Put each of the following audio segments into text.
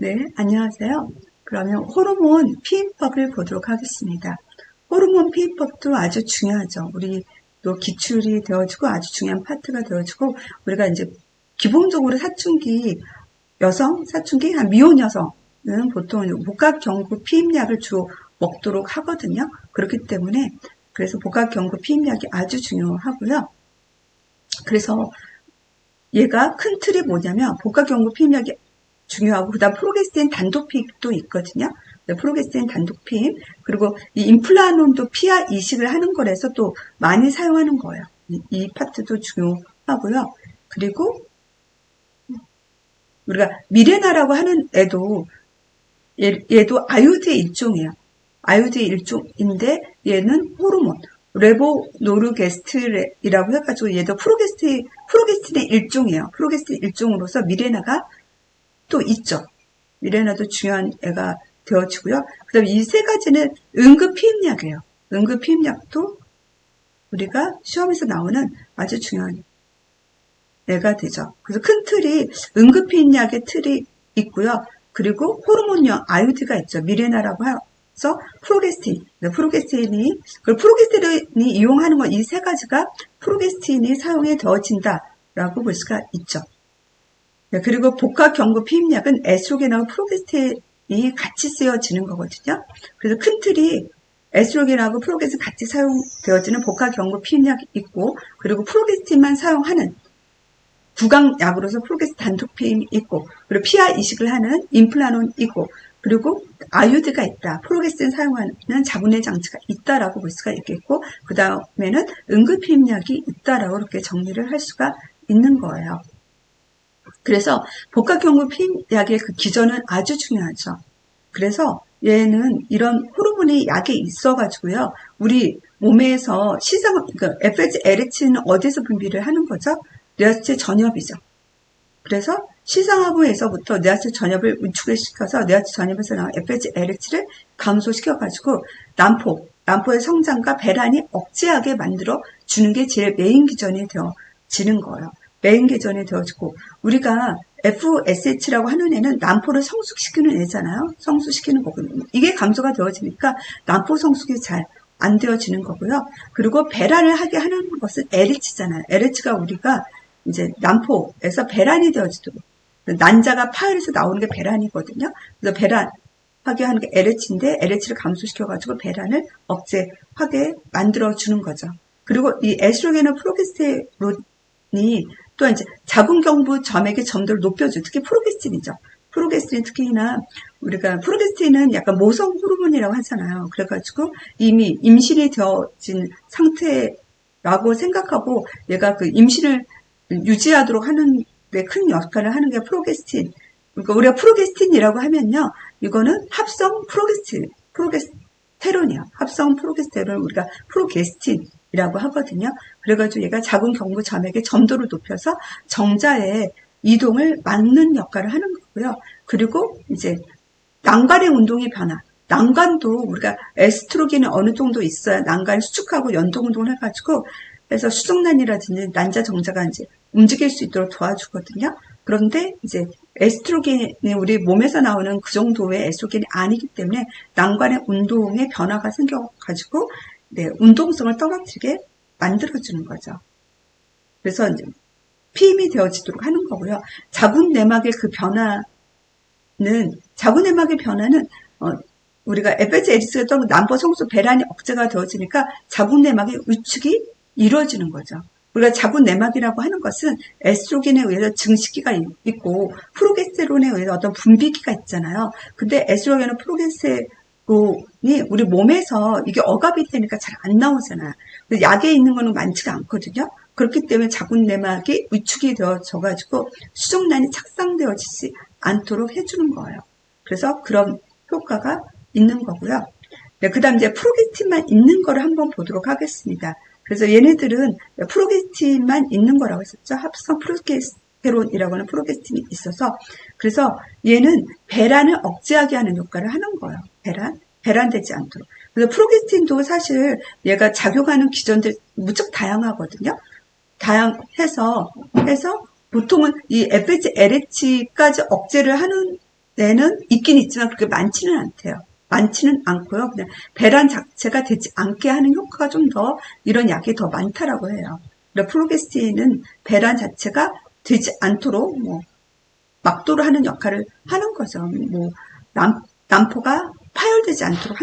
네, 안녕하세요. 그러면 호르몬 피임법을 보도록 하겠습니다. 호르몬 피임법도 아주 중요하죠. 우리 또 기출이 되어지고 아주 중요한 파트가 되어지고 우리가 이제 기본적으로 사춘기 한 미혼 여성은 보통 복합경구 피임약을 주로 먹도록 하거든요. 그렇기 때문에 그래서 복합경구 피임약이 아주 중요하고요. 그래서 얘가 큰 틀이 뭐냐면 복합경구 피임약이 중요하고 그다음 프로게스테린 단독 피임도 있거든요. 프로게스테린 단독 피임 그리고 이 임플라논도 피하 이식을 하는 거라서 또 많이 사용하는 거예요. 이 파트도 중요하고요. 그리고 우리가 미레나라고 하는 애도 얘도 아유드의 일종이에요. 아유드의 일종인데 얘는 호르몬 레보노르게스트이라고 해가지고 얘도 프로게스틴의 일종이에요. 프로게스틴 일종으로서 미레나가 또 있죠. 미레나도 중요한 애가 되어지고요. 그 다음에 이 세 가지는 응급피임약이에요. 응급피임약도 우리가 시험에서 나오는 아주 중요한 애가 되죠. 그래서 큰 틀이 응급피임약의 틀이 있고요. 그리고 호르몬형 아유드가 있죠. 미레나라고 해서 프로게스틴이 이용하는 건 이 세 가지가 프로게스틴이 사용이 되어진다라고 볼 수가 있죠. 그리고 복합경구 피임약은 에스트로겐하고 프로게스테론이 같이 쓰여지는 거거든요. 그래서 큰 틀이 에스트로겐하고 프로게스테론 같이 사용되어지는 복합경구 피임약이 있고, 그리고 프로게스테론만 사용하는 구강약으로서 프로게스테론 단독 피임이 있고, 그리고 피하 이식을 하는 임플라논이 있고, 그리고 아유드가 있다. 프로게스테론 사용하는 자궁내 장치가 있다라고 볼 수가 있겠고, 그 다음에는 응급피임약이 있다라고 이렇게 정리를 할 수가 있는 거예요. 그래서 복합경구 피임약의 그 기전은 아주 중요하죠. 그래서 얘는 이런 호르몬이 약에 있어가지고요. 우리 몸에서 그러니까 FSLH는 어디서 분비를 하는 거죠? 뇌하수체 전엽이죠. 그래서 시상하부에서부터 뇌하수체 전엽을 운축을 시켜서 뇌하수체 전엽에서 나온 FSLH를 감소시켜가지고 난포의 성장과 배란이 억제하게 만들어 주는 게 제일 메인 기전이 되어지는 거예요. 메인 기전이 되어지고 우리가 FSH라고 하는 애는 난포를 성숙시키는 애잖아요. 성숙시키는 거거든요. 이게 감소가 되어지니까 난포 성숙이 잘 안 되어지는 거고요. 그리고 배란을 하게 하는 것은 LH잖아요. LH가 우리가 이제 난포에서 배란이 되어지도록 난자가 파열해서 나오는 게 배란이거든요. 그래서 배란하게 하는 게 LH인데 LH를 감소시켜가지고 배란을 억제하게 만들어주는 거죠. 그리고 이 에스트로겐과 프로게스테론이 또 이제 자궁경부 점액의 점도를 높여줘. 특히 프로게스틴이죠. 프로게스틴 특히나 우리가 프로게스틴은 약간 모성 호르몬이라고 하잖아요. 그래가지고 이미 임신이 되어진 상태라고 생각하고 얘가 그 임신을 유지하도록 하는 데 큰 역할을 하는 게 프로게스틴. 그러니까 우리가 프로게스틴이라고 하면요. 이거는 합성 프로게스테론이에요. 합성 프로게스테론을 우리가 프로게스틴이라고 하거든요. 그래가지고 얘가 자궁경부 점액의 점도를 높여서 정자의 이동을 막는 역할을 하는 거고요. 그리고 이제 난관의 운동의 변화. 난관도 우리가 에스트로겐이 어느 정도 있어야 난관을 수축하고 연동 운동을 해가지고 그래서 수정란이라든지 난자 정자가 이제 움직일 수 있도록 도와주거든요. 그런데 이제 에스트로겐이 우리 몸에서 나오는 그 정도의 에스트로겐이 아니기 때문에 난관의 운동의 변화가 생겨가지고 운동성을 떨어뜨리게 만들어주는 거죠. 그래서 이제 피임이 되어지도록 하는 거고요. 자궁내막의 그 자궁내막의 변화는 우리가 FSH가 떠는 난포 성수 배란이 억제가 되어지니까 자궁내막의 위축이 이루어지는 거죠. 우리가 자궁내막이라고 하는 것은 에스트로겐에 의해서 증식기가 있고 프로게스테론에 의해서 어떤 분비기가 있잖아요. 근데 에스트로겐과 프로게스테론이 우리 몸에서 이게 억압이 되니까 잘 안 나오잖아요. 약에 있는 거는 많지가 않거든요. 그렇기 때문에 자궁내막이 위축이 되어져가지고 수정란이 착상되어지지 않도록 해주는 거예요. 그래서 그런 효과가 있는 거고요. 네, 그 다음 이제 프로게스틴만 있는 거를 한번 보도록 하겠습니다. 그래서 얘네들은 프로게스틴만 있는 거라고 했었죠. 합성 프로게스테론이라고 하는 프로게스틴이 있어서 그래서 얘는 배란을 억제하게 하는 효과를 하는 거예요. 배란되지 않도록. 그래서 프로게스틴도 사실 얘가 작용하는 기전들 무척 다양하거든요. 다양해서 보통은 이 FSLH까지 억제를 하는 내는 있긴 있지만 그렇게 많지는 않대요. 많지는 않고요. 그냥 배란 자체가 되지 않게 하는 효과가 좀 더 이런 약이 더 많다라고 해요. 그러니까 프로게스틴은 배란 자체가 되지 않도록 뭐 막도로 하는 역할을 하는 거죠. 뭐 난포가 파열되지 않도록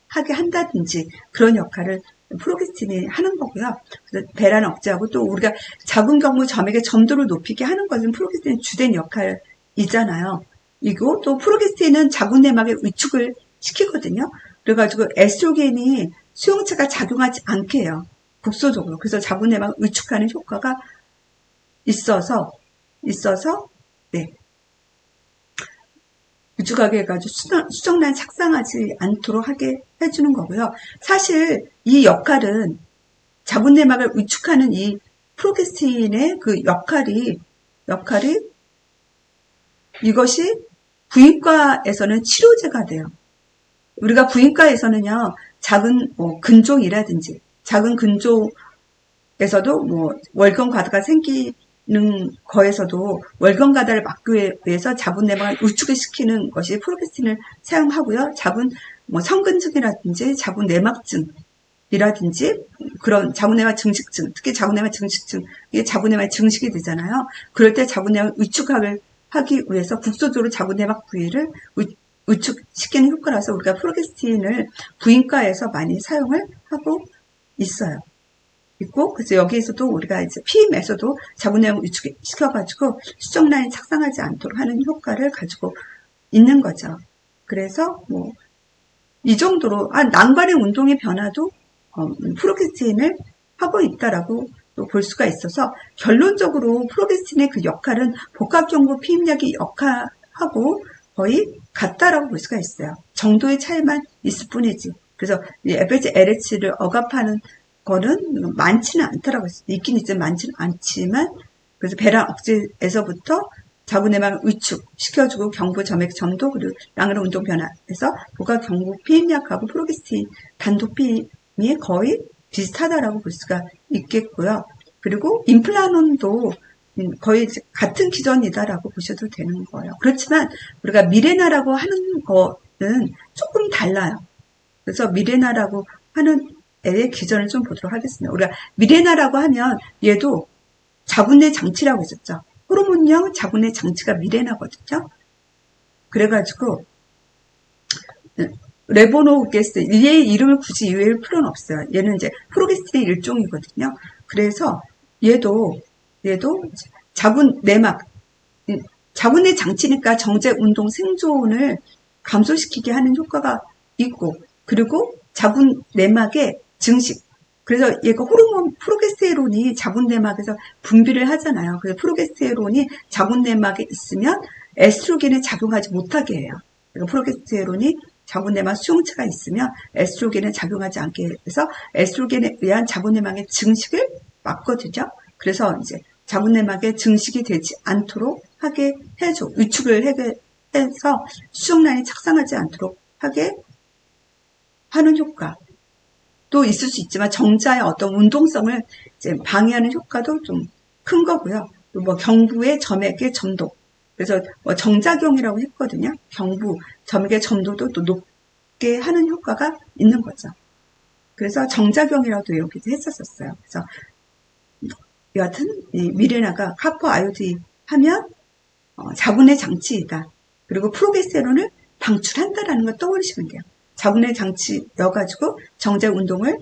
하게 한다든지 그런 역할을 프로게스틴이 하는 거고요. 그래서 배란 억제하고 또 우리가 자궁 경부 점액의 점도를 높이게 하는 것은 프로게스틴의 주된 역할이잖아요. 이거 또 프로게스틴은 자궁 내막의 위축을 시키거든요. 그래가지고 에스트로겐이 수용체가 작용하지 않게 해요. 국소적으로. 그래서 자궁 내막을 위축하는 효과가 있어서 네. 위축하게 해가지고 수정란이 착상하지 않도록 하게 해주는 거고요. 사실 이 역할은 자궁 내막을 위축하는 이 프로게스틴의 그 역할이 이것이 부인과에서는 치료제가 돼요. 우리가 부인과에서는요, 작은 근종이라든지 작은 근종에서도 뭐 월경 과다가 생기는 거에서도 월경 과다를 막기 위해서 자궁 내막을 위축을 시키는 것이 프로게스틴을 사용하고요. 작은 뭐 성근증이라든지 자궁 내막증이라든지 그런 자궁 내막 증식증, 특히 자궁 내막 증식증, 이게 자궁 내막 증식이 되잖아요. 그럴 때 자궁 내막 위축을 하기 위해서 국소적으로 자궁 내막 부위를 위축시키는 효과라서 우리가 프로게스틴을 부인과에서 많이 사용을 하고 있어요. 있고, 그래서 여기에서도 우리가 이제 피임에서도 자궁 내막을 위축시켜가지고 수정란이 착상하지 않도록 하는 효과를 가지고 있는 거죠. 그래서 뭐 이 정도로 난관의 운동의 변화도 프로게스틴을 하고 있다라고 또 볼 수가 있어서 결론적으로 프로게스틴의 그 역할은 복합경부 피임약의 역할하고 거의 같다라고 볼 수가 있어요. 정도의 차이만 있을 뿐이지. 그래서 이 FSH, LH를 억압하는 거는 많지는 않다라고 했어요. 있긴 있지만 많지는 않지만 그래서 배란 억제에서부터 자궁 내막을 위축시켜주고 경부 점액 점도 그리고 랑그런 운동 변화에서 복합 경부 피임약하고 프로게스틴 단독 피임이 거의 비슷하다라고 볼 수가 있겠고요. 그리고 임플라논도 거의 같은 기전이다라고 보셔도 되는 거예요. 그렇지만 우리가 미레나라고 하는 거는 조금 달라요. 그래서 미레나라고 하는 애의 기전을 좀 보도록 하겠습니다. 우리가 미레나라고 하면 얘도 자궁내 장치라고 했었죠. 호르몬형 자궁내 장치가 미레나거든요. 그래가지고 레보노게스 얘의 이름을 굳이 이외일 필요는 없어요. 얘는 이제 프로게스틴의 일종이거든요. 그래서 얘도 자궁 내막 자궁내 장치니까 정제 운동 생존을 감소시키게 하는 효과가 있고 그리고 자궁 내막의 증식 그래서 얘가 호르몬 프로게스테론이 자궁 내막에서 분비를 하잖아요. 그래서 프로게스테론이 자궁 내막에 있으면 에스트로겐에 작용하지 못하게 해요. 그러니까 프로게스테론이 자궁 내막 수용체가 있으면 에스트로겐에 작용하지 않게 해서 에스트로겐에 의한 자궁 내막의 증식을 막거든요. 그래서 이제 자궁 내막의 증식이 되지 않도록 하게 해줘. 위축을 하게 해서 수정란이 착상하지 않도록 하게 하는 효과. 또 있을 수 있지만 정자의 어떤 운동성을 이제 방해하는 효과도 좀 큰 거고요. 또 뭐 경부의 점액의 점도. 그래서 뭐 정작용이라고 했거든요. 경부 점액의 점도도 또 높게 하는 효과가 있는 거죠. 그래서 정작용이라고도 여기도 했었어요. 그래서 여하튼 이 미레나가 카포 아요디 하면 자궁내 장치이다. 그리고 프로게스테론을 방출한다라는 걸 떠올리시면 돼요. 자궁내 장치여가지고 정제 운동을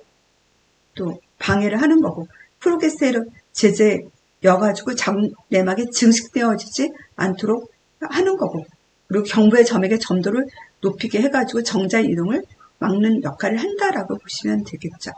또 방해를 하는 거고 프로게스테론 제제여가지고 자궁 내막에 증식되어지지 않도록 하는 거고 그리고 경부의 점액의 점도를 높이게 해가지고 정자 이동을 막는 역할을 한다라고 보시면 되겠죠.